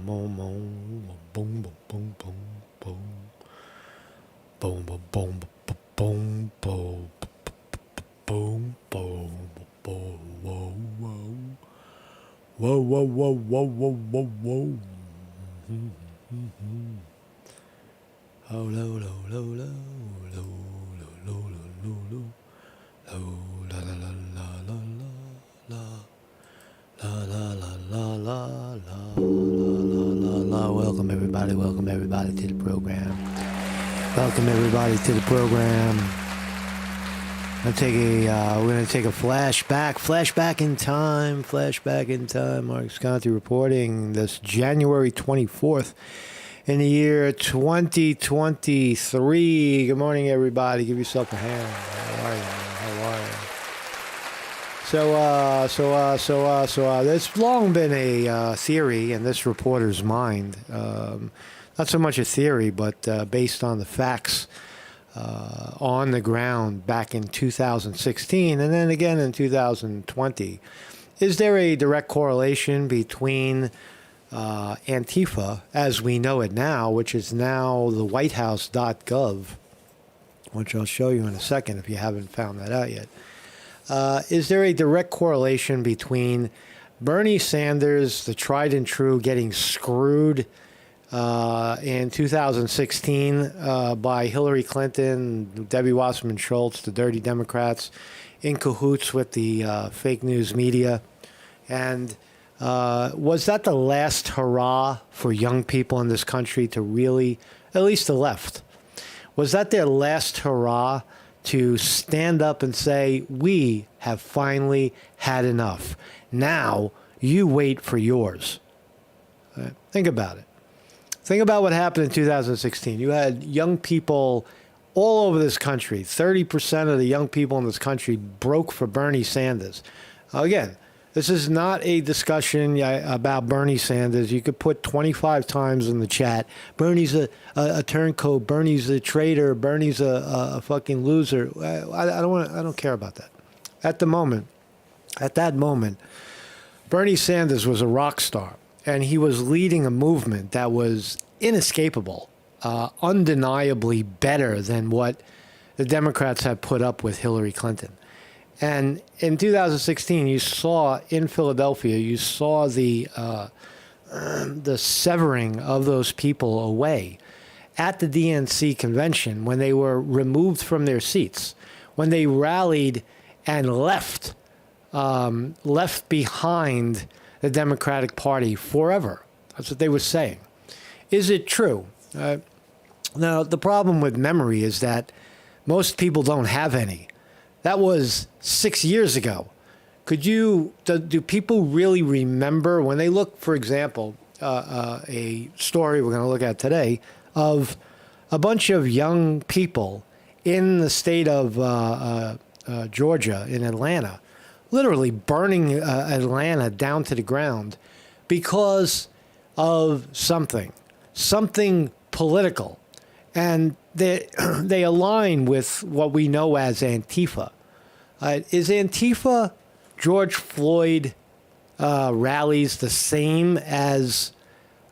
Whoa, whoa, whoa, whoa, whoa, whoa, whoa. Oh, low, low, low, low, low, low, low, low, low, low, la, la, la, la, la, la, la, la, la, la, la, la, la. Welcome everybody to the program. Welcome everybody to the program. We're gonna take a flashback in time. Mark Sconti reporting this January 24th in the year 2023. Good morning, everybody. Give yourself a hand. How are you? So there's long been a theory in this reporter's mind. Not so much a theory, but based on the facts on the ground back in 2016 and then again in 2020. Is there a direct correlation between Antifa, as we know it now, which is now the whitehouse.gov, which I'll show you in a second if you haven't found that out yet. Is there a direct correlation between Bernie Sanders, the tried and true, getting screwed in 2016 by Hillary Clinton, Debbie Wasserman Schultz, the dirty Democrats, in cahoots with the fake news media? And was that the last hurrah for young people in this country to really, at least the left, was that their last hurrah to stand up and say, we have finally had enough. Now you wait for yours? Think about it. Think about what happened in 2016. You had young people all over this country. 30% of the young people in this country broke for Bernie Sanders. Again, this is not a discussion about Bernie Sanders. You could put 25 times in the chat, Bernie's a turncoat, Bernie's a traitor, Bernie's a fucking loser. I don't care about that. At that moment, Bernie Sanders was a rock star. And he was leading a movement that was inescapable, undeniably better than what the Democrats had put up with Hillary Clinton. And in 2016, you saw in Philadelphia, you saw the severing of those people away at the DNC convention when they were removed from their seats, when they rallied and left behind the Democratic Party forever. That's what they were saying. Is it true? Now, the problem with memory is that most people don't have any. That was 6 years ago. Do people really remember when they look, for example, a story we're going to look at today of a bunch of young people in the state of Georgia, in Atlanta, literally burning Atlanta down to the ground because of something political. And they align with what we know as Antifa. Is Antifa George Floyd rallies the same as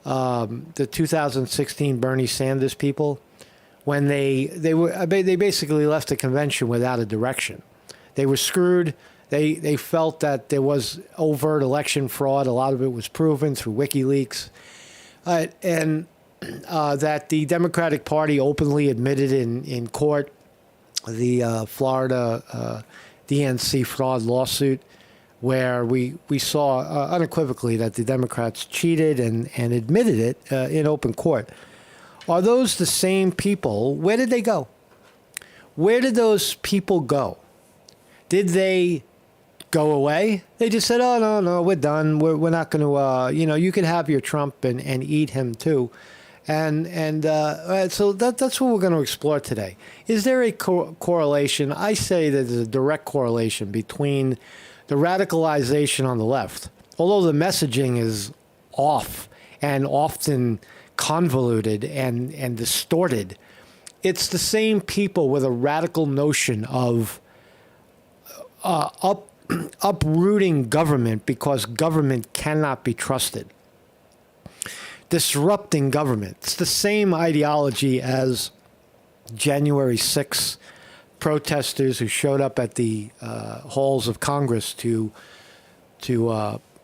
the 2016 Bernie Sanders people when they basically left the convention without a direction? They were screwed. They felt that there was overt election fraud. A lot of it was proven through WikiLeaks. And that the Democratic Party openly admitted in court the Florida DNC fraud lawsuit, where we saw unequivocally that the Democrats cheated and admitted it in open court. Are those the same people? Where did they go? Where did those people go? Did they go away? They just said, oh, no, we're done. We're not going to, you can have your Trump and eat him too. And so that's what we're going to explore today. Is there a correlation? I say that there's a direct correlation between the radicalization on the left, although the messaging is off and often convoluted and distorted. It's the same people with a radical notion of uprooting government because government cannot be trusted. disrupting government. It's the same ideology as January 6th protesters who showed up at the halls of Congress to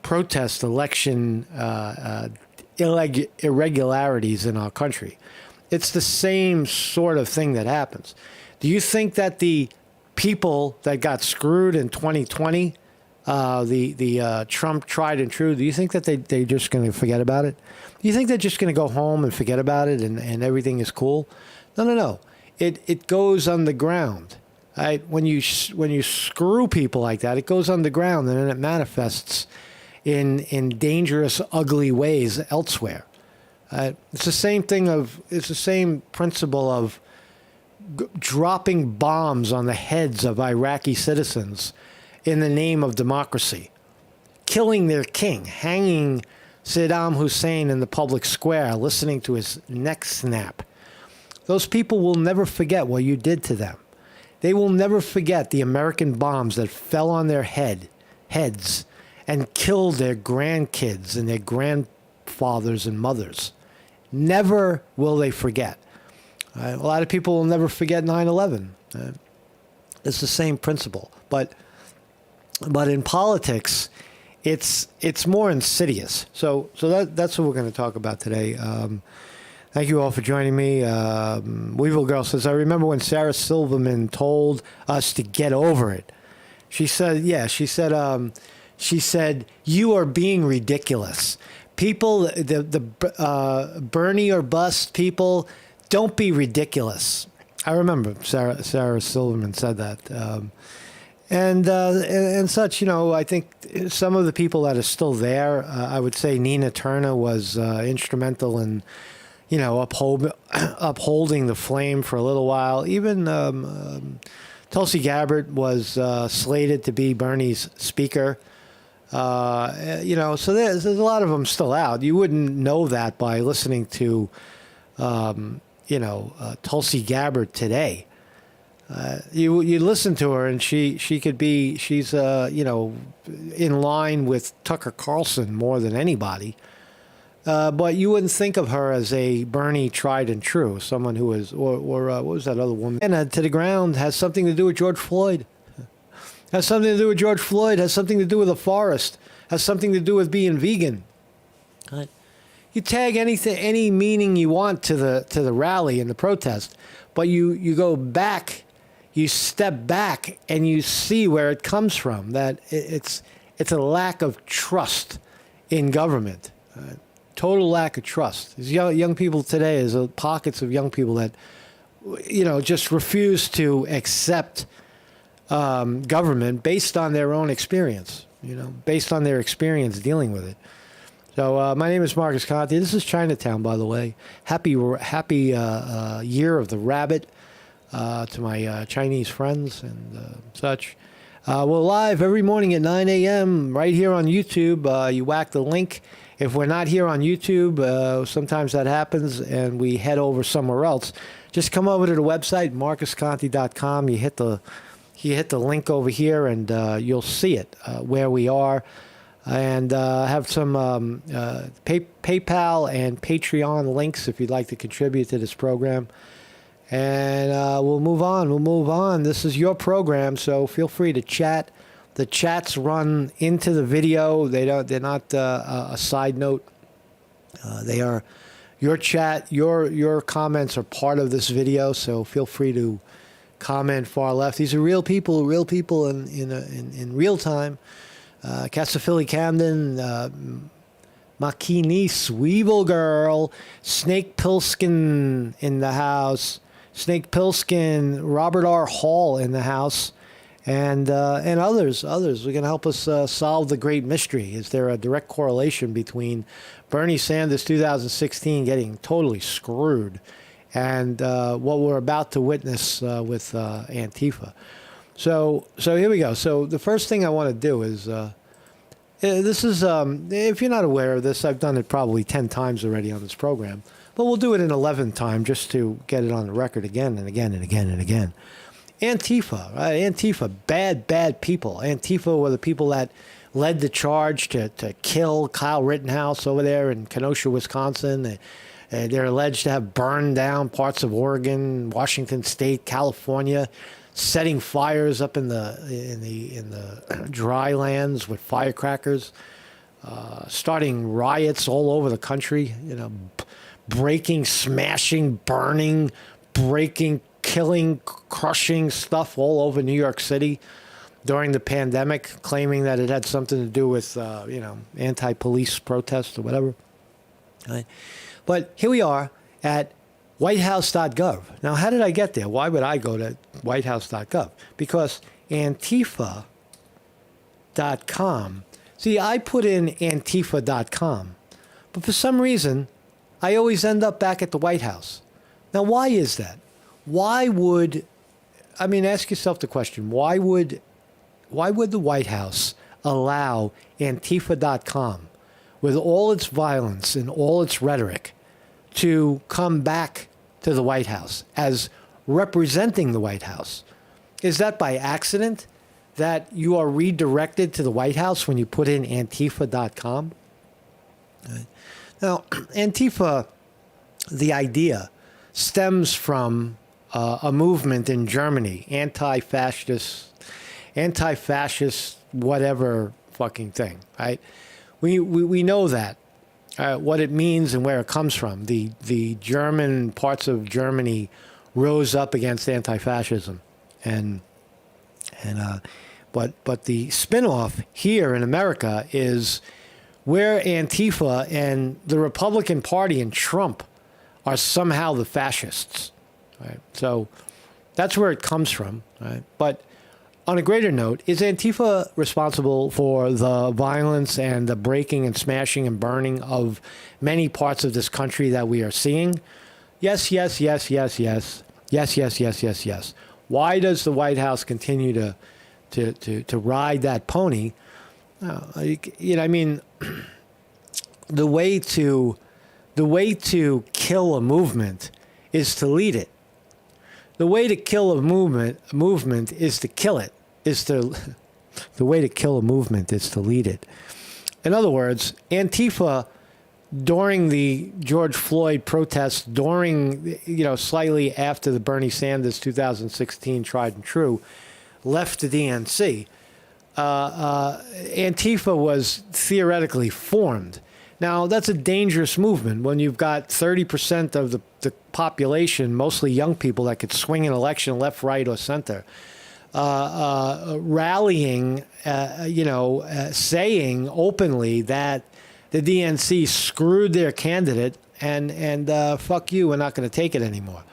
protest election irregularities in our country. It's the same sort of thing that happens. Do you think that the people that got screwed in 2020, the Trump tried and true, do you think that they're just going to forget about it? Do you think they're just going to go home and forget about it and everything is cool? No. It goes underground. Right? When you screw people like that, it goes underground and then it manifests in dangerous, ugly ways elsewhere. It's the same it's the same principle of dropping bombs on the heads of Iraqi citizens in the name of democracy, killing their king, hanging Saddam Hussein in the public square, listening to his neck snap. Those people will never forget what you did to them. They will never forget the American bombs that fell on their heads and killed their grandkids and their grandfathers and mothers. Never will they forget. A lot of people will never forget 9/11. It's the same principle, but in politics, it's more insidious. So that's what we're going to talk about today. Thank you all for joining me. Weevil Girl says, I remember when Sarah Silverman told us to get over it. She said, you are being ridiculous. People, the Bernie or bust people, don't be ridiculous. I remember Sarah Silverman said that. And such, I think some of the people that are still there, I would say Nina Turner was instrumental in, upholding the flame for a little while. Even Tulsi Gabbard was slated to be Bernie's speaker. So there's a lot of them still out. You wouldn't know that by listening to, Tulsi Gabbard today. You listen to her and she's in line with Tucker Carlson more than anybody. But you wouldn't think of her as a Bernie tried and true, someone who is, or what was that other woman? And to the ground has something to do with George Floyd. Has something to do with George Floyd. Has something to do with the forest. Has something to do with being vegan. Right. You tag any meaning you want to the rally and the protest, but you go back, you step back, and you see where it comes from. That it's a lack of trust in government. Total lack of trust. There's young people today, there's pockets of young people that, just refuse to accept government based on their own experience, based on their experience dealing with it. So my name is Marcus Conte. This is Chinatown, by the way. Happy year of the rabbit to my Chinese friends and such. We're live every morning at 9 a.m. right here on YouTube. You whack the link. If we're not here on YouTube, sometimes that happens, and we head over somewhere else. Just come over to the website, marcusconte.com. You hit the link over here, and you'll see it, where we are. And have some PayPal and Patreon links if you'd like to contribute to this program. And we'll move on. This is your program, so feel free to chat. The chats run into the video. They're not a side note. They are your chat. Your comments are part of this video, so feel free to comment far left. These are real people in real time. Cassafilly Camden, Makinis, Weevil Girl, Snake Pilskin in the house, Snake Pilskin, Robert R. Hall in the house, and others. We're going to help us solve the great mystery. Is there a direct correlation between Bernie Sanders 2016 getting totally screwed and what we're about to witness with Antifa? So here we go. So the first thing I want to do is, this is, if you're not aware of this, I've done it probably 10 times already on this program, but we'll do it an 11th time just to get it on the record again and again and again and again. Antifa, right? Antifa, bad people. Antifa were the people that led the charge to kill Kyle Rittenhouse over there in Kenosha, Wisconsin. They're alleged to have burned down parts of Oregon, Washington State, California, setting fires up in the dry lands with firecrackers, starting riots all over the country. Breaking, smashing, burning, breaking, killing, crushing stuff all over New York City during the pandemic, claiming that it had something to do with, anti-police protests or whatever. Right? But here we are at whitehouse.gov. Now, how did I get there? Why would I go to whitehouse.gov? Because Antifa.com. See, I put in Antifa.com, but for some reason, I always end up back at the White House. Now, why is that? Ask yourself the question, why would the White House allow Antifa.com, with all its violence and all its rhetoric, to come back to the White House as representing the White House? Is that by accident that you are redirected to the White House when you put in Antifa.com? Now, Antifa, the idea, stems from a movement in Germany, anti-fascist, whatever fucking thing, right? We know that, what it means and where it comes from. The German parts of Germany rose up against anti-fascism, but the spin-off here in America is where Antifa and the Republican Party and Trump are somehow the fascists, right? So that's where it comes from, right? But on a greater note, is Antifa responsible for the violence and the breaking and smashing and burning of many parts of this country that we are seeing? Yes, yes, yes, yes, yes. Yes, yes, yes, yes, yes. Why does the White House continue to ride that pony? The way to kill a movement is to lead it. The way to kill a movement is to kill it. The way to kill a movement is to lead it. In other words, Antifa, during the George Floyd protests, slightly after the Bernie Sanders 2016 tried and true, left the DNC, Antifa was theoretically formed. Now, that's a dangerous movement when you've got 30% of the population, mostly young people, that could swing an election left, right, or center, rallying, saying openly that the DNC screwed their candidate and fuck you, we're not going to take it anymore.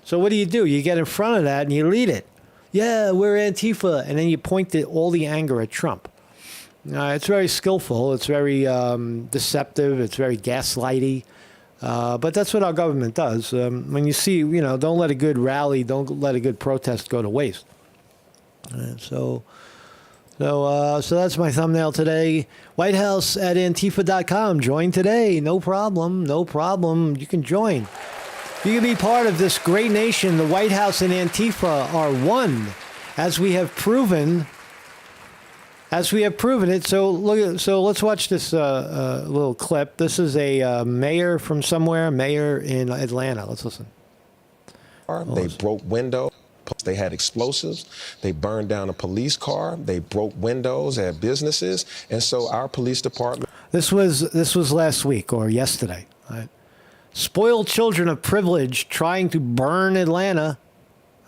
So what do? You get in front of that and you lead it. Yeah, we're Antifa. And then you point all the anger at Trump. It's very skillful. It's very deceptive. It's very gaslighty. But that's what our government does. When you see, don't let a good rally, don't let a good protest go to waste. So that's my thumbnail today. White House at Antifa.com. Join today. No problem. No problem. You can join. You can be part of this great nation. The White House and Antifa are one, as we have proven. It. So let's watch this little clip. This is a mayor from somewhere, mayor in Atlanta. Let's listen. They broke windows. They had explosives. They burned down a police car. They broke windows at businesses. And so our police department. This was last week or yesterday. Right? Spoiled children of privilege trying to burn Atlanta.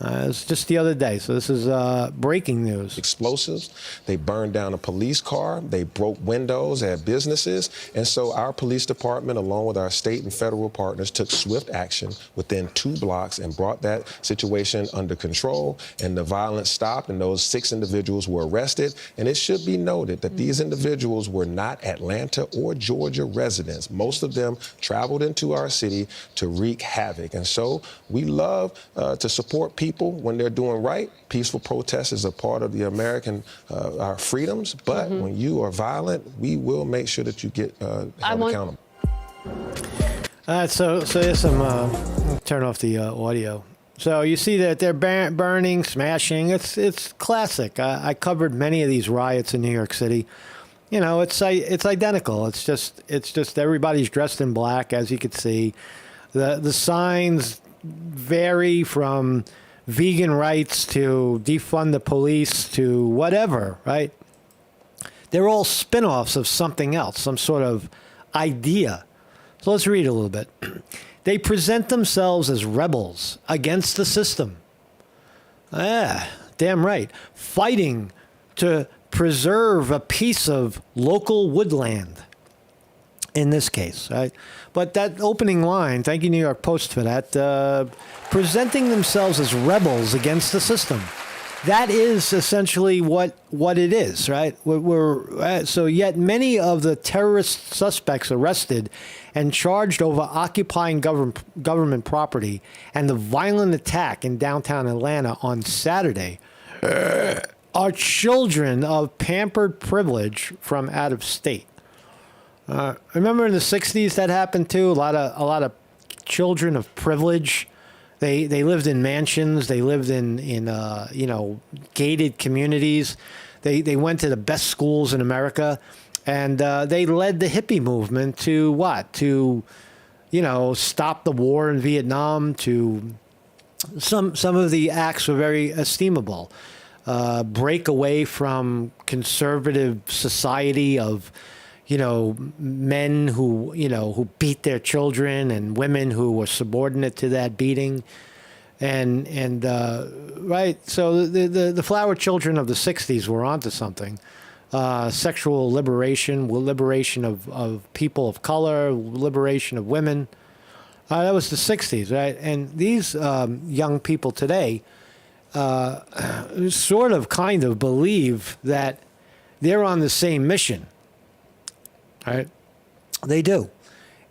It's just the other day. So this is breaking news. Explosives. They burned down a police car. They broke windows at businesses. And so our police department, along with our state and federal partners, took swift action within 2 blocks and brought that situation under control. And the violence stopped, and those 6 individuals were arrested. And it should be noted that these individuals were not Atlanta or Georgia residents. Most of them traveled into our city to wreak havoc. And so we love to support people when they're doing right. Peaceful protest is a part of the American, our freedoms. But when you are violent, we will make sure that you get held accountable. All right, so there's some, turn off the audio. So you see that they're burning, smashing. It's classic. I covered many of these riots in New York City. it's identical. It's just everybody's dressed in black, as you could see. The signs vary from vegan rights to defund the police to whatever, right? They're all spin-offs of something else, some sort of idea. So let's read a little bit. They present themselves as rebels against the system. Damn right. Fighting to preserve a piece of local woodland, in this case, right? But that opening line, thank you, New York Post, for that, presenting themselves as rebels against the system. That is essentially what it is, right? So yet many of the terrorist suspects arrested and charged over occupying government property and the violent attack in downtown Atlanta on Saturday are children of pampered privilege from out of state. Remember in the 60s that happened too? A lot of children of privilege. They lived in mansions. They lived in gated communities. They went to the best schools in America, and they led the hippie movement to what? To stop the war in Vietnam. To some of the acts were very estimable. Break away from conservative society of men who beat their children and women who were subordinate to that beating. And right. So the flower children of the 60s were onto something. Sexual liberation of people of color, liberation of women. That was the 60s, right? And these young people today sort of kind of believe that they're on the same mission. Right? They do.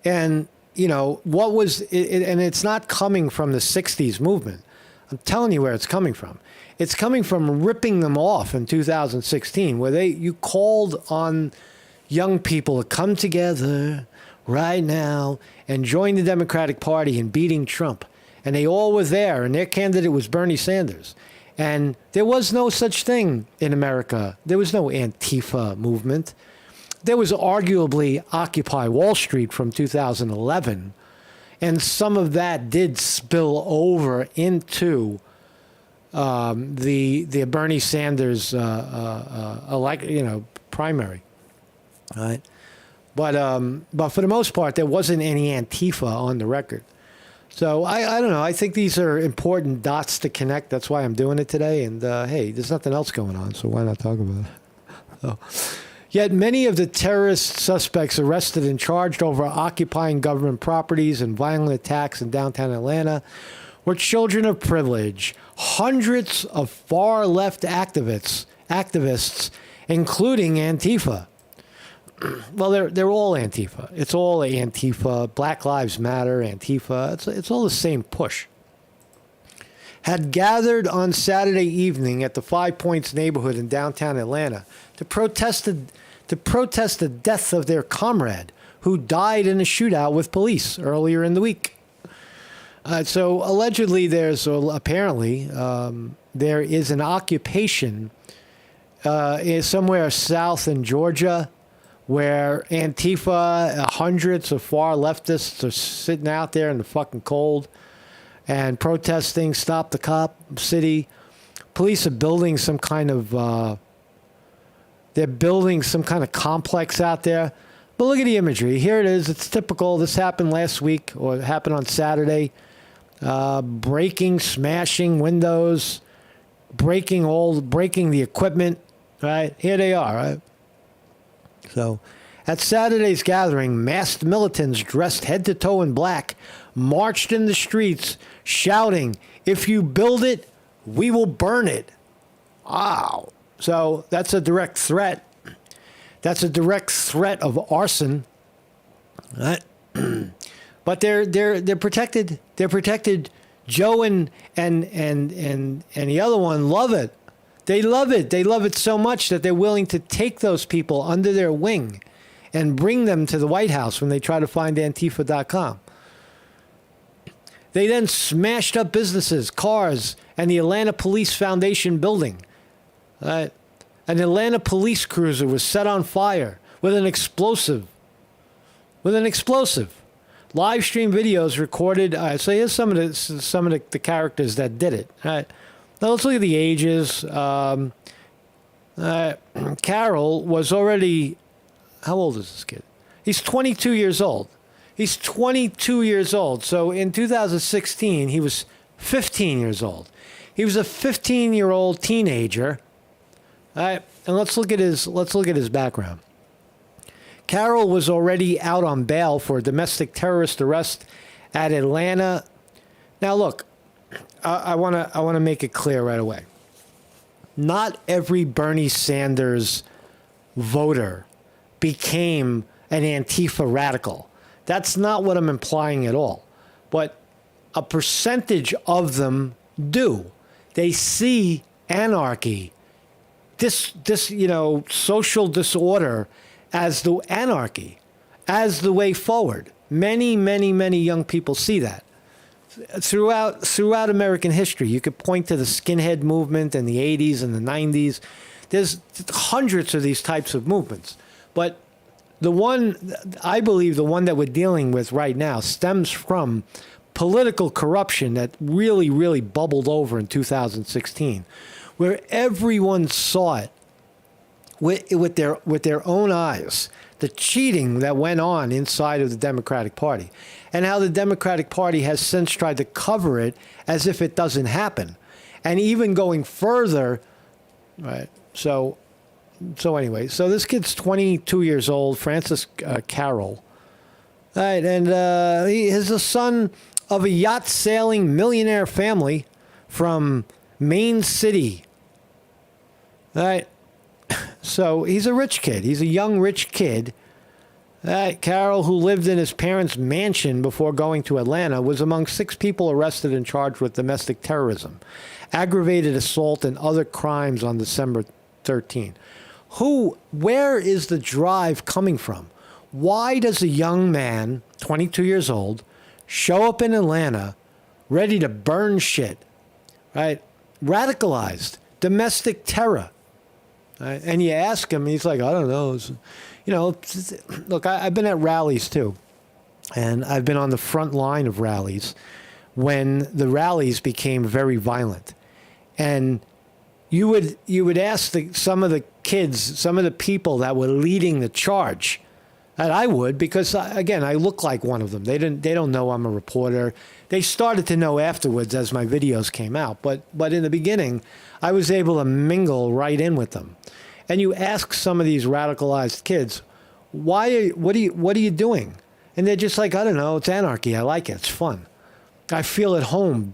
And, what was it, and it's not coming from the 60s movement. I'm telling you where it's coming from. It's coming from ripping them off in 2016, where you called on young people to come together right now and join the Democratic Party in beating Trump. And they all were there, and their candidate was Bernie Sanders. And there was no such thing in America. There was no Antifa movement. There was arguably Occupy Wall Street from 2011, and some of that did spill over into the Bernie Sanders primary, right? But for the most part, there wasn't any Antifa on the record. So I don't know. I think these are important dots to connect. That's why I'm doing it today. And hey, there's nothing else going on, so why not talk about it? So. Yet many of the terrorist suspects arrested and charged over occupying government properties and violent attacks in downtown Atlanta were children of privilege. Hundreds of far-left activists, including Antifa. Well, they're all Antifa. It's all Antifa. Black Lives Matter, Antifa. It's all the same push. Had gathered on Saturday evening at the Five Points neighborhood in downtown Atlanta to protest the death of their comrade who died in a shootout with police earlier in the week. So allegedly, apparently, there is an occupation somewhere south in Georgia where Antifa, hundreds of far leftists are sitting out there in the fucking cold and protesting, Stop the Cop City. Police are building some kind of complex out there. But look at the imagery. Here it is. It's typical. This happened last week, or it happened on Saturday. Breaking, smashing windows, breaking the equipment. Right? Here they are, right? So, at Saturday's gathering, masked militants dressed head to toe in black marched in the streets shouting, "If you build it, we will burn it." Wow. So that's a direct threat. That's a direct threat of arson. Right? But they're protected. They're protected. Joe and the other one love it. They love it. They love it so much that they're willing to take those people under their wing and bring them to the White House when they try to find Antifa.com. They then smashed up businesses, cars, and the Atlanta Police Foundation building. An Atlanta police cruiser was set on fire with an explosive. Live stream videos recorded. So here's some of the characters that did it. All right. Now let's look at the ages. Carol was already. How old is this kid? He's 22 years old. He's 22 years old. So in 2016, he was 15 years old. He was a 15-year-old teenager. All right, and let's look at his background. Carroll was already out on bail for a domestic terrorist arrest at Atlanta. Now, look, I want to make it clear right away. Not every Bernie Sanders voter became an Antifa radical. That's not what I'm implying at all. But a percentage of them do. They see anarchy, this social disorder as the anarchy, as the way forward. Many young people see that. Throughout American history, you could point to the skinhead movement in the 80s and the 90s. There's hundreds of these types of movements. But I believe the one that we're dealing with right now stems from political corruption that really bubbled over in 2016, where everyone saw it with their own eyes, the cheating that went on inside of the Democratic Party, and how the Democratic Party has since tried to cover it as if it doesn't happen, and even going further, right? So anyway, so this kid's 22 years old, Francis Carroll, right, and he is the son of a yacht sailing millionaire family from Maine City, right? So he's a rich kid. He's a young, rich kid. Carroll, who lived in his parents' mansion before going to Atlanta, was among 6 people arrested and charged with domestic terrorism, aggravated assault, and other crimes on December 13. Where is the drive coming from? Why does a young man, 22 years old, show up in Atlanta ready to burn shit, right? Radicalized, domestic terror. Right? And you ask him, he's like, I don't know. Look, I've been at rallies too. And I've been on the front line of rallies when the rallies became very violent. And you would ask some of the kids, some of the people that were leading the charge, and I would, because again, I look like one of them. They don't know I'm a reporter. They started to know afterwards as my videos came out. But in the beginning, I was able to mingle right in with them. And you ask some of these radicalized kids, what are you doing? And they're just like, I don't know, it's anarchy. I like it. It's fun. I feel at home,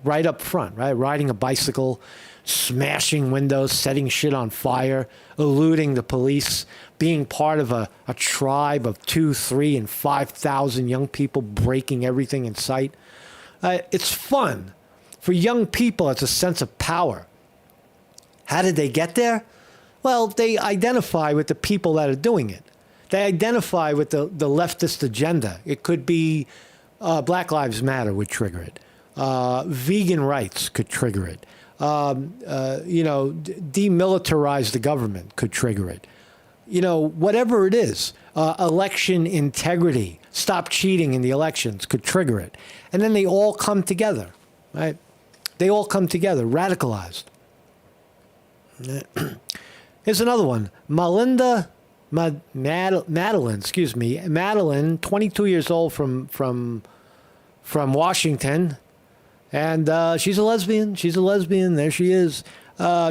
right up front, right? Riding a bicycle, smashing windows, setting shit on fire, eluding the police, being part of a tribe of 2, 3, and 5,000 young people breaking everything in sight. It's fun. For young people, it's a sense of power. How did they get there? Well, they identify with the people that are doing it. They identify with the leftist agenda. It could be Black Lives Matter would trigger it. Vegan rights could trigger it. Demilitarize the government could trigger it. Whatever it is, election integrity, stop cheating in the elections could trigger it. And then they all come together, right? They all come together, radicalized. Here's another one. Madeline, 22 years old from Washington. And she's a lesbian. There she is.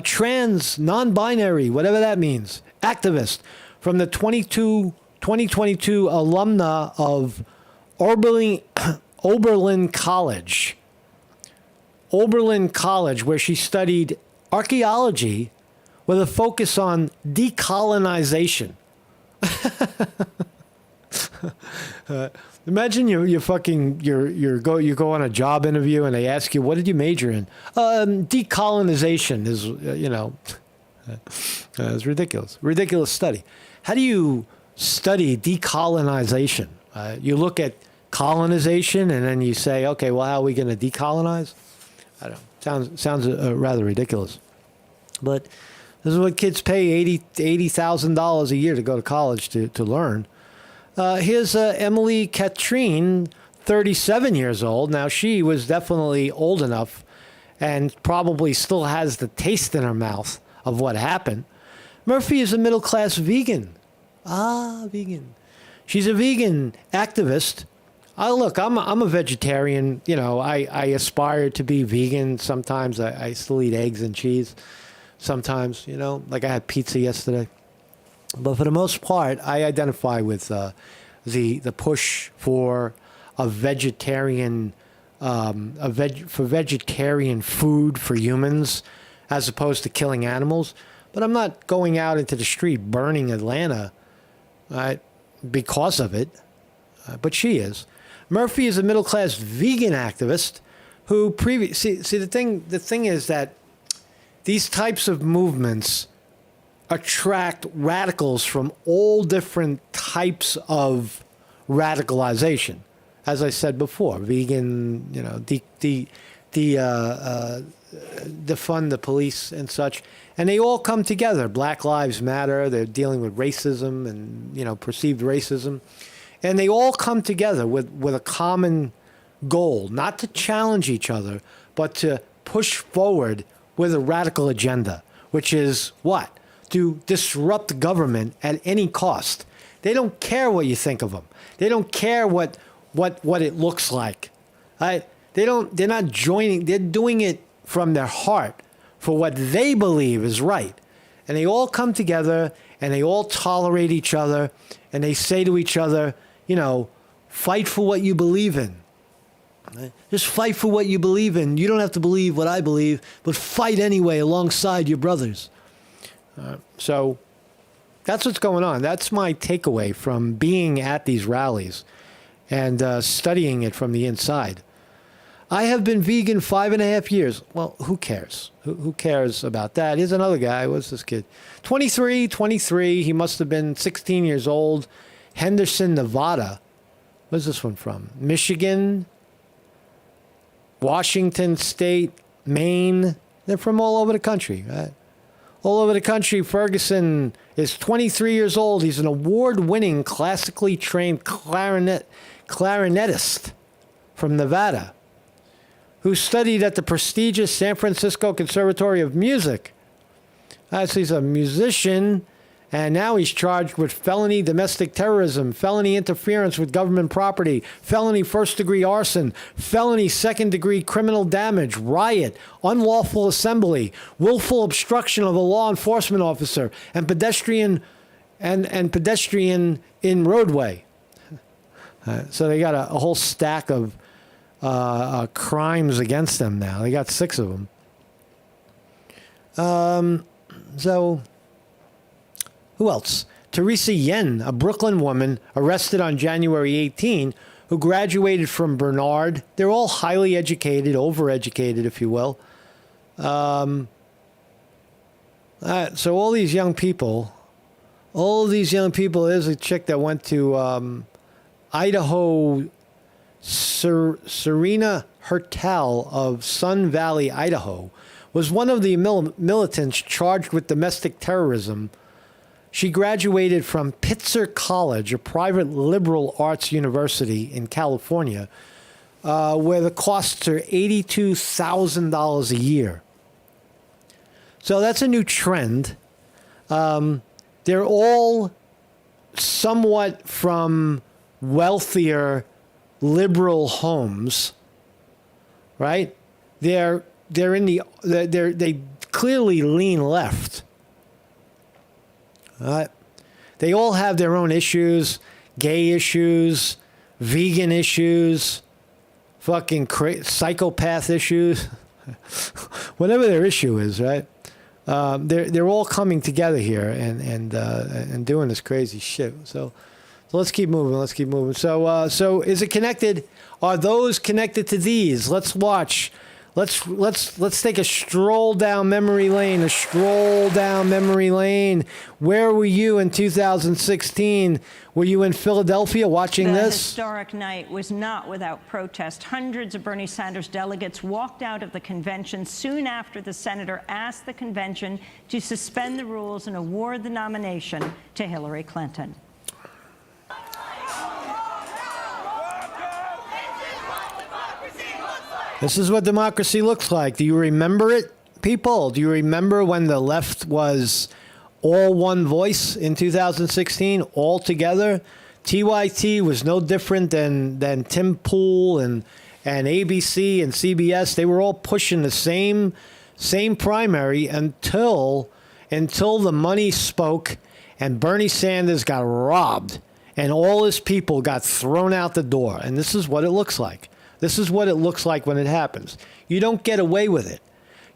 Trans, non-binary, whatever that means. Activist from the 2022 alumna of Oberlin College. Oberlin College, where she studied archaeology with a focus on decolonization. Imagine you go on a job interview and they ask you, what did you major in? Decolonization is, it's ridiculous. Ridiculous study. How do you study decolonization? You look at colonization and then you say, okay, well, how are we going to decolonize? I don't know. Sounds rather ridiculous. But This is what kids pay $80,000 a year to go to college to learn. Here's Emily Katrine, 37 years old. Now, she was definitely old enough and probably still has the taste in her mouth of what happened. Murphy is a middle-class vegan. Vegan. She's a vegan activist. Look, I'm a vegetarian. You know, I aspire to be vegan. Sometimes I still eat eggs and cheese. Sometimes, you know, like I had pizza yesterday. But for the most part, I identify with the push for a vegetarian, for vegetarian food for humans, as opposed to killing animals. But I'm not going out into the street burning Atlanta because of it. But she is. Murphy is a middle-class vegan activist who see the thing is that these types of movements attract radicals from all different types of radicalization. As I said before, vegan, you know, defund the police and such. And they all come together. Black Lives Matter, they're dealing with racism and, you know, perceived racism. And they all come together with a common goal, not to challenge each other, but to push forward with a radical agenda, which is what? To disrupt government at any cost. They don't care what you think of them. They don't care what it looks like. Right? They're not joining, they're doing it from their heart for what they believe is right. And they all come together and they all tolerate each other and they say to each other, you know, fight for what you believe in. Right? Just fight for what you believe in. You don't have to believe what I believe, but fight anyway alongside your brothers. So that's what's going on. That's my takeaway from being at these rallies and studying it from the inside. I have been vegan 5.5 years. Well, who cares? Who cares about that? Here's another guy. What's this kid? 23. He must have been 16 years old. Henderson, Nevada. Where's this one from? Michigan, Washington State, Maine. They're from all over the country, right? All over the country. Ferguson is 23 years old. He's an award-winning, classically trained clarinetist from Nevada who studied at the prestigious San Francisco Conservatory of Music. So he's a musician, and now he's charged with felony domestic terrorism, felony interference with government property, felony first-degree arson, felony second-degree criminal damage, riot, unlawful assembly, willful obstruction of a law enforcement officer, and pedestrian in roadway. So they got a whole stack of crimes against them now. They got 6 of them. So who else? Teresa Yen, a Brooklyn woman arrested on January 18, who graduated from Bernard. They're all highly educated, overeducated, if you will. So all these young people, there's a chick that went to Idaho, Serena Hertel of Sun Valley, Idaho, was one of the militants charged with domestic terrorism. She graduated from Pitzer College, a private liberal arts university in California, where the costs are $82,000 a year. So that's a new trend. They're all somewhat from wealthier liberal homes, right? They clearly lean left. They all have their own issues, gay issues, vegan issues, fucking psychopath issues, whatever their issue is, right? They're all coming together here and doing this crazy shit. So let's keep moving. So is it connected? Are those connected to these? Let's watch Let's take a stroll down memory lane. A stroll down memory lane. Where were you in 2016? Were you in Philadelphia watching The this? historic night was not without protest. Hundreds of Bernie Sanders delegates walked out of the convention soon after the senator asked the convention to suspend the rules and award the nomination to Hillary Clinton. This is what democracy looks like. Do you remember it, people? Do you remember when the left was all one voice in 2016, all together? TYT was no different than Tim Pool and ABC and CBS. They were all pushing the same primary until the money spoke and Bernie Sanders got robbed and all his people got thrown out the door. And this is what it looks like. This is what it looks like when it happens. You don't get away with it.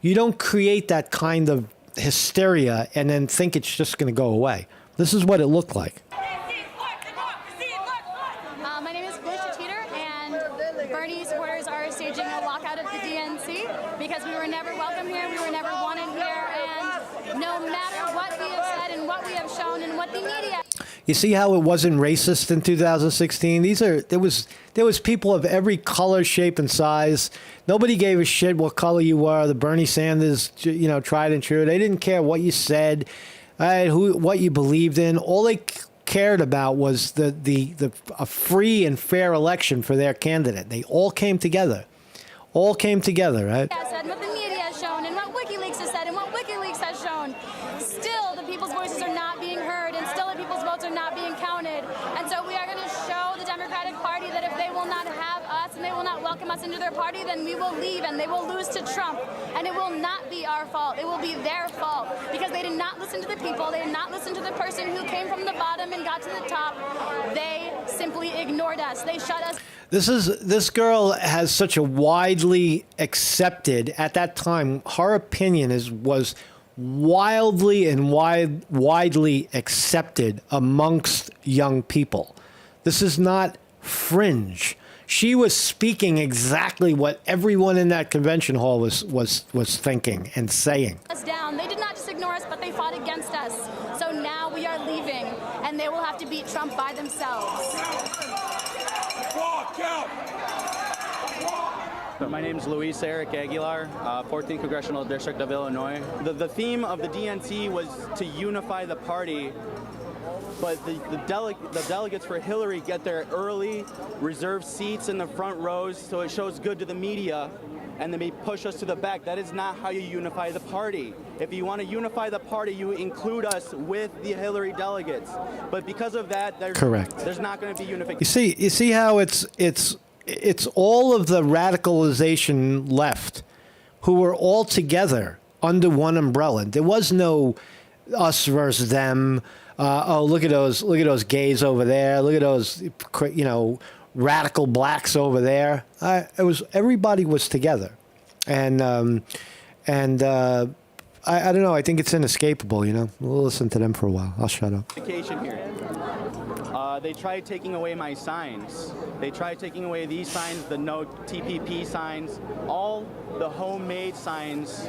You don't create that kind of hysteria and then think it's just going to go away. This is what it looked like. My name is Felicia Teeter, and Bernie supporters are staging a lockout of the DNC because we were never welcome here, we were never wanted here, and no matter what we have said and what we have shown and what the media... You see how it wasn't racist in 2016? There was people of every color, shape, and size. Nobody gave a shit what color you were. The Bernie Sanders, tried and true. They didn't care what you said, what you believed in. All they cared about was a free and fair election for their candidate. They all came together. All came together, right? Said, what the media has shown and what WikiLeaks has said and what WikiLeaks has shown. Still, the people's voices are not being heard, and still the people's votes are not being counted. And so we are going to show the Democratic Party that if they will not have us and they will not welcome us into their party, then we will leave and they will lose to Trump. And it will not be our fault. It will be their fault because they did not listen to the people. They did not listen to the person who came from the bottom and got to the top. They simply ignored us. They shut us. This girl has such a widely accepted, at that time, her opinion was widely accepted amongst young people. This is not fringe. She was speaking exactly what everyone in that convention hall was thinking and saying. Us down. They did not just ignore us, but they fought against us. So now we are leaving, and they will have to beat Trump by themselves. Walk out! My name is Luis Eric Aguilar, 14th Congressional District of Illinois. The theme of the DNC was to unify the party, but the delegates for Hillary get there early, reserve seats in the front rows, so it shows good to the media, and then they push us to the back. That is not how you unify the party. If you want to unify the party, you include us with the Hillary delegates. But because of that, there's not going to be unification. You see how it's all of the radicalization left who were all together under one umbrella. There was no us versus them. Look at those gays over there. Look at those, radical blacks over there. Everybody was together, and I don't know. I think it's inescapable. We'll listen to them for a while. I'll shut up. Here. They tried taking away my signs. They tried taking away these signs, the no TPP signs. All the homemade signs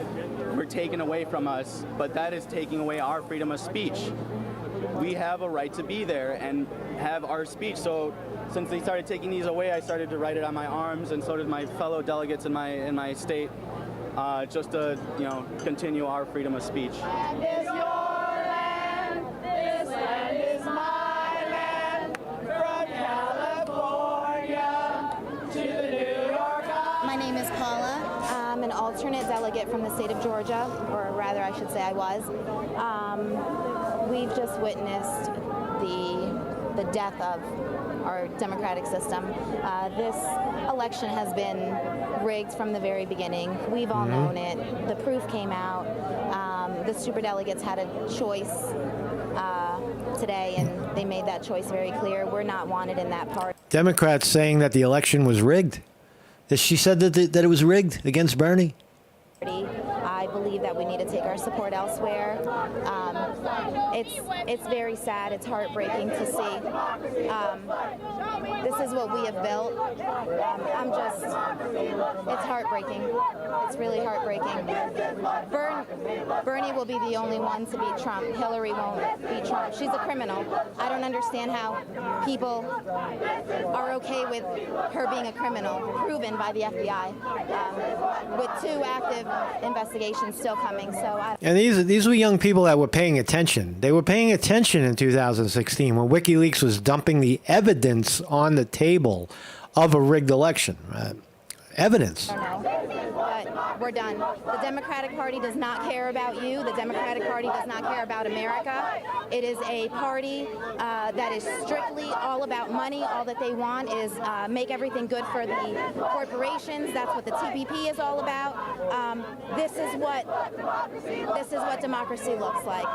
were taken away from us, but that is taking away our freedom of speech. We have a right to be there and have our speech. So since they started taking these away, I started to write it on my arms, and so did my fellow delegates in my state, just to continue our freedom of speech. Land is your land. This land is my land. From California to the New York. My name is Paula. I'm an alternate delegate from the state of Georgia, or rather I should say I was. We've just witnessed the death of our democratic system. This election has been rigged from the very beginning. We've all known it. The proof came out. The superdelegates had a choice today, and they med that choice very clear. We're not wanted in that party. Democrats saying that the election was rigged. She said that it was rigged against Bernie. I believe that we need to take our support elsewhere. It's very sad. It's heartbreaking to see. This is what we have built. It's heartbreaking. It's really heartbreaking. Bernie will be the only one to beat Trump. Hillary won't beat Trump. She's a criminal. I don't understand how people are okay with her being a criminal, proven by the FBI, with 2 active investigations still coming. And these were young people that were paying attention. They were paying attention in 2016 when WikiLeaks was dumping the evidence on the table of a rigged election. Right? Evidence. I don't know, but we're done. The Democratic Party does not care about you. The Democratic Party does not care about America. It is a party that is strictly all about money. All that they want is make everything good for the corporations. That's what the TPP is all about. This is what democracy looks like.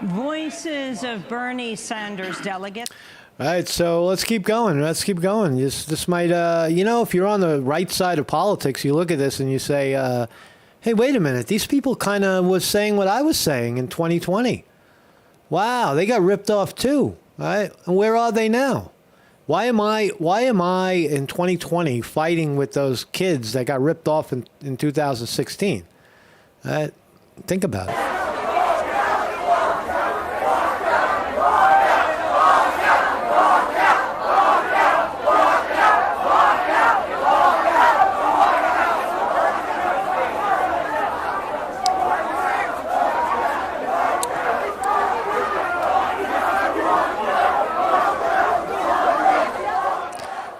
Voices of Bernie Sanders delegates. All right, so let's keep going. Let's keep going. This might, if you're on the right side of politics, you look at this and you say, hey, wait a minute. These people kind of was saying what I was saying in 2020. Wow, they got ripped off too. Right? And where are they now? Why am I in 2020 fighting with those kids that got ripped off in 2016? Think about it.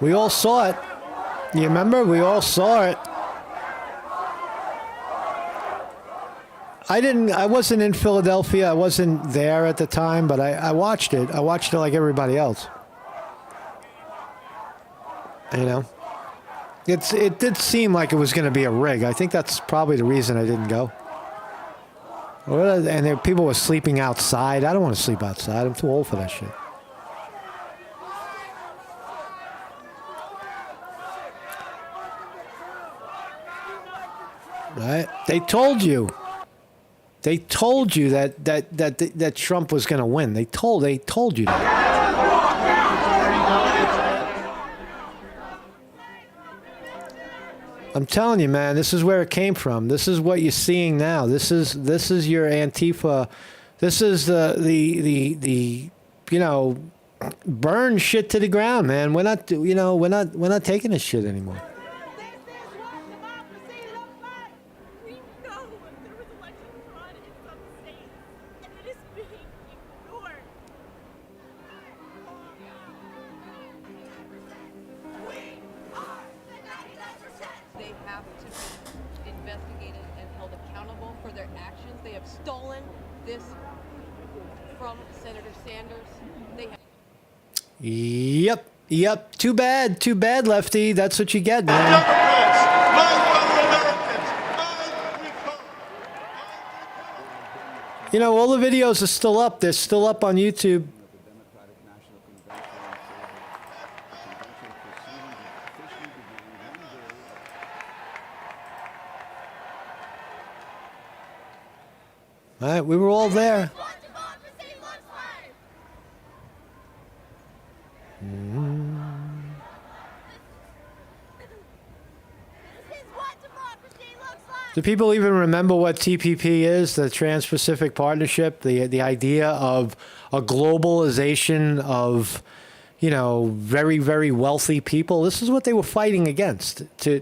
We all saw it. You remember? We all saw it. I wasn't in Philadelphia. I wasn't there at the time, but I watched it. I watched it like everybody else. You know? It did seem like it was going to be a rig. I think that's probably the reason I didn't go. And people were sleeping outside. I don't want to sleep outside. I'm too old for that shit. Right? They told you. They told you that Trump was going to win. They told you that. I'm telling you, man, this is where it came from. This is what you're seeing now. This is your Antifa. This is the burn shit to the ground, man. We're not taking this shit anymore. They have to be investigated and held accountable for their actions. They have stolen this from Senator Sanders. Yep. Too bad, Lefty. That's what you get, man. All the videos are still up. They're still up on YouTube. All right, we were all there. Do people even remember what TPP is, the Trans-Pacific Partnership, the idea of a globalization of, very, very wealthy people? This is what they were fighting against, to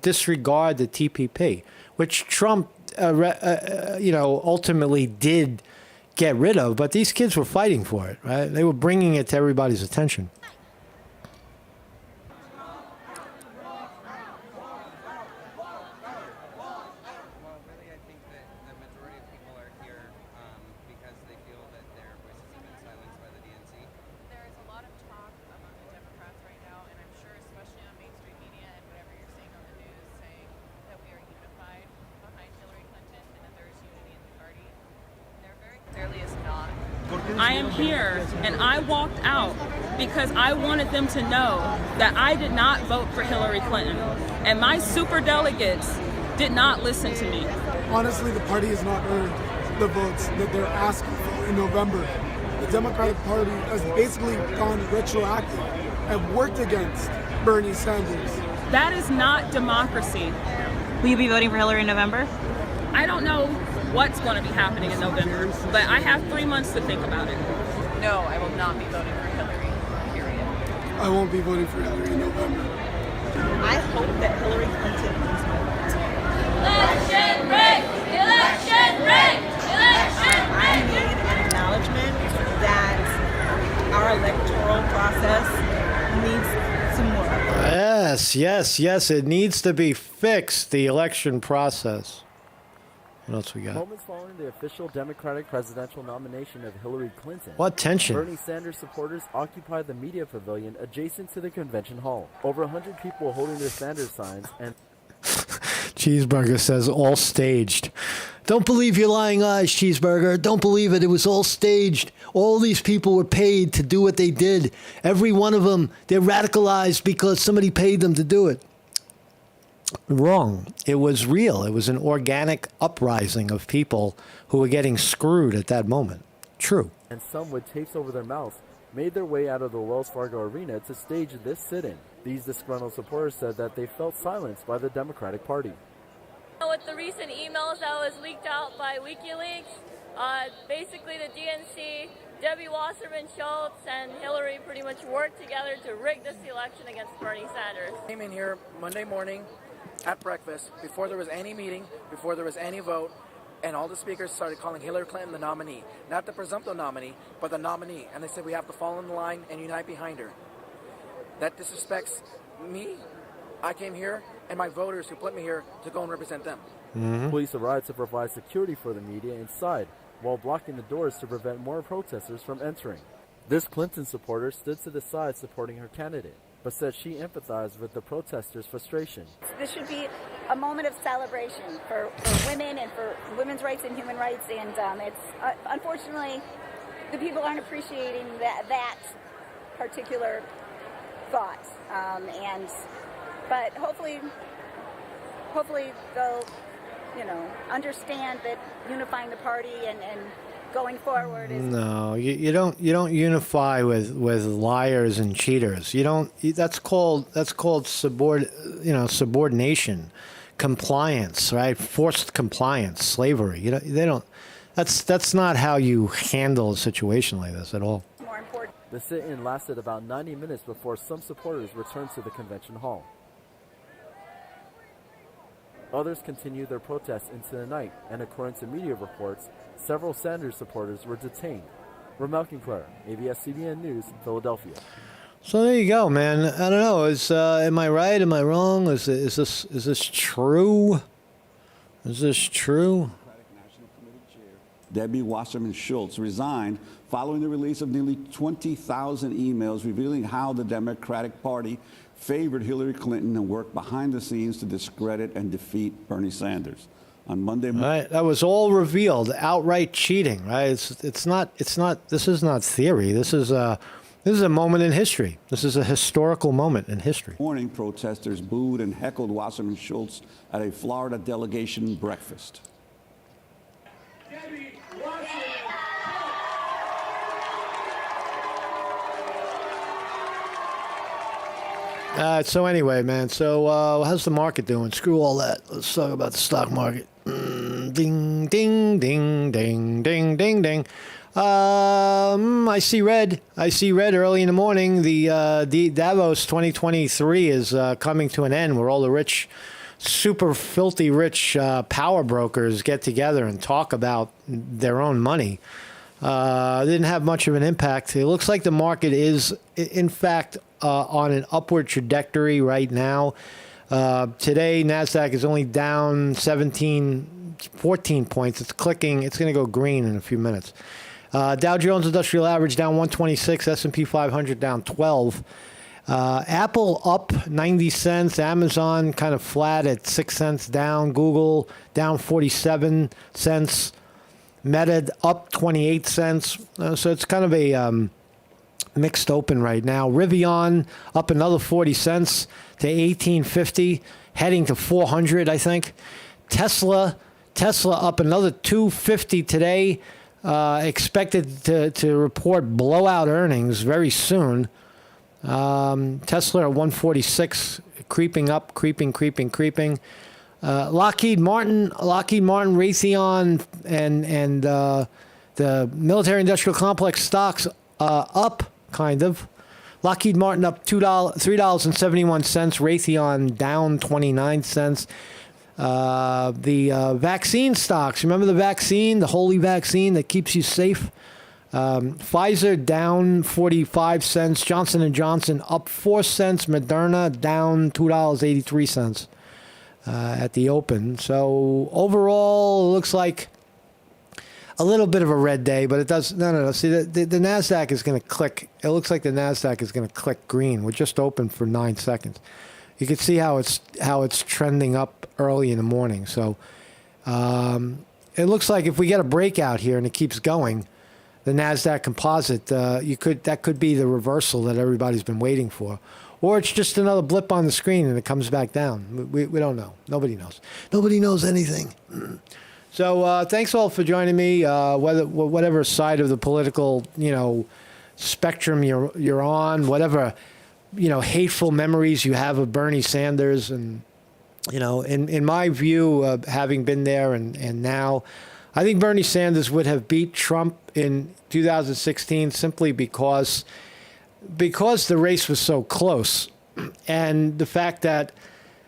disregard the TPP, which Trump ultimately did get rid of, but these kids were fighting for it, right? They were bringing it to everybody's attention. I am here and I walked out because I wanted them to know that I did not vote for Hillary Clinton. And my superdelegates did not listen to me. Honestly, the party has not earned the votes that they're asking for in November. The Democratic Party has basically gone retroactive and worked against Bernie Sanders. That is not democracy. Will you be voting for Hillary in November? I don't know what's going to be happening in November, but I have 3 months to think about it. No, I will not be voting for Hillary, period. I won't be voting for Hillary in November. I hope that Hillary Clinton wins my vote. Election rigged! Election rigged! Election I need an acknowledgement that our electoral process needs some work. Yes. It needs to be fixed, the election process. What else we got? Moments following the official Democratic presidential nomination of Hillary Clinton, What tension? Bernie Sanders supporters occupied the media pavilion adjacent to the convention hall. Over 100 people holding their Sanders signs and Cheeseburger says all staged. Don't believe your lying eyes, Cheeseburger. Don't believe it. It was all staged. All these people were paid to do what they did. Every one of them, they're radicalized because somebody paid them to do it. Wrong. It was real. It was an organic uprising of people who were getting screwed at that moment. True. and some with tapes over their mouths made their way out of the Wells Fargo Arena to stage this sit-in. These disgruntled supporters said that they felt silenced by the Democratic Party. With the recent emails that was leaked out by WikiLeaks, basically the DNC, Debbie Wasserman Schultz, and Hillary pretty much worked together to rig this election against Bernie Sanders. I came in here Monday morning at breakfast, before there was any meeting, before there was any vote, and all the speakers started calling Hillary Clinton the nominee. Not the presumptive nominee, but the nominee. And they said we have to fall in the line and unite behind her. That disrespects me. I came here, and my voters who put me here to go and represent them. Police arrived to provide security for the media inside, while blocking the doors to prevent more protesters from entering. This Clinton supporter stood to the side supporting her candidate, but said she empathized with the protesters' frustration. This should be a moment of celebration for women and for women's rights and human rights, and it's unfortunately the people aren't appreciating that particular thought, but hopefully they'll understand that unifying the party and going forward is no. You don't unify with liars and cheaters. You don't. That's called subordination, compliance, right? Forced compliance, slavery. They don't. That's not how you handle a situation like this at all. more important. The sit-in lasted about 90 minutes before some supporters returned to the convention hall. Others continued their protests into the night, and according to media reports, several Sanders supporters were detained. Ramel Kinclair, ABS-CBN News, Philadelphia. So there you go, man. I don't know. Am I right? Am I wrong? Is this true? Is this true? Debbie Wasserman Schultz resigned following the release of nearly 20,000 emails revealing how the Democratic Party favored Hillary Clinton and worked behind the scenes to discredit and defeat Bernie Sanders. On Monday morning, Right, that was all revealed. Outright cheating, right? It's not. This is not theory. This is a moment in history. This is a historical moment in history. morning, protesters booed and heckled Wasserman Schultz at a Florida delegation breakfast. So anyway, man. So how's the market doing? Screw all that. Let's talk about the stock market. Ding, ding, ding, ding, ding, ding, ding. I see red. Early in the morning. The Davos 2023 is coming to an end, where all the rich, super filthy rich power brokers get together and talk about their own money. Didn't have much of an impact. It looks like the market is, in fact, on an upward trajectory right now. Today, NASDAQ is only down 14 points. It's clicking. It's going to go green in a few minutes. Dow Jones Industrial Average down 126. S&P 500 down 12. Apple up 90 cents. Amazon kind of flat at 6 cents down. Google down 47 cents. Meta up 28 cents. So it's kind of a mixed open right now. Rivian up another 40 cents to 1850, heading to 400, I think. Tesla up another 250 today. Expected to report blowout earnings very soon. Tesla at 146, creeping up, creeping. Lockheed Martin, Raytheon, and the military-industrial complex stocks up, kind of. Lockheed Martin up $3.71. Raytheon down 29 cents. The vaccine stocks. Remember the vaccine, the holy vaccine that keeps you safe? Pfizer down 45 cents. Johnson & Johnson up 4 cents. Moderna down $2.83 at the open. So overall, it looks like a little bit of a red day, but it does. No. See, the NASDAQ is going to click. It looks like the NASDAQ is going to click green. We're just open for 9 seconds. You can see how it's trending up early in the morning. So it looks like if we get a breakout here and it keeps going, the NASDAQ composite, that could be the reversal that everybody's been waiting for. Or it's just another blip on the screen and it comes back down. We don't know. Nobody knows. Nobody knows anything. So thanks all for joining me. Whatever side of the political, spectrum you're on, whatever, hateful memories you have of Bernie Sanders, and in my view, having been there and now, I think Bernie Sanders would have beat Trump in 2016 simply because the race was so close, and the fact that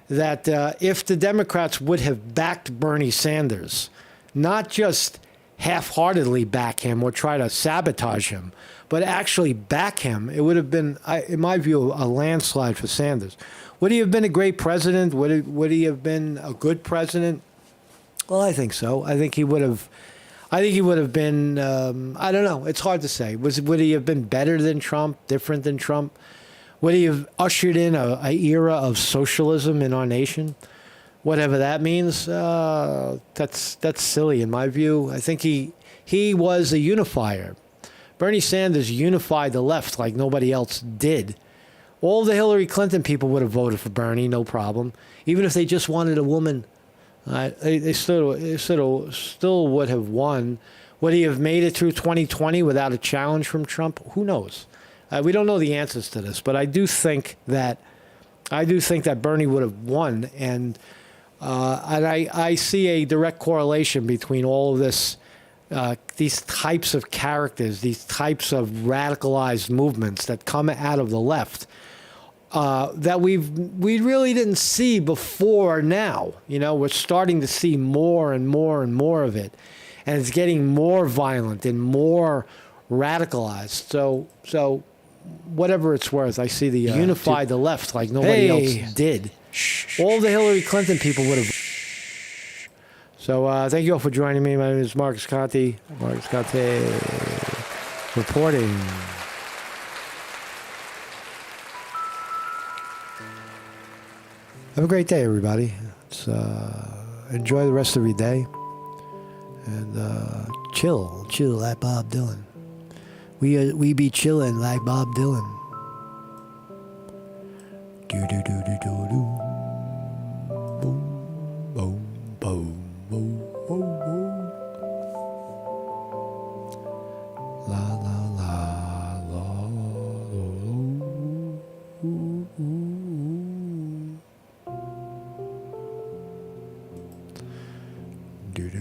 if the Democrats would have backed Bernie Sanders, not just half-heartedly back him or try to sabotage him, but actually back him, it would have been, in my view, a landslide for Sanders. Would he have been a great president? Would he have been a good president? Well, I think so. I think he would have been, I don't know. It's hard to say. Would he have been better than Trump, different than Trump? Would he have ushered in an era of socialism in our nation? Whatever that means, that's silly in my view. I think he was a unifier. Bernie Sanders unified the left like nobody else did. All the Hillary Clinton people would have voted for Bernie, no problem. Even if they just wanted a woman. They still would have won. Would he have made it through 2020 without a challenge from Trump? Who knows? We don't know the answers to this, but I do think that Bernie would have won, and I see a direct correlation between all of this, these types of characters, these types of radicalized movements that come out of the left. That we really didn't see before now. We're starting to see more and more and more of it. And it's getting more violent and more radicalized. So whatever it's worth, I see the unify the left like nobody else did. All the Hillary Clinton people would have. So thank you all for joining me. My name is Marcus Conte. Marcus Conte reporting. Have a great day, everybody. Enjoy the rest of your day. And chill like Bob Dylan. We be chilling like Bob Dylan. Do do do do do do. Boom boom boom boom boom boom. La la la la. Ooh, ooh, ooh.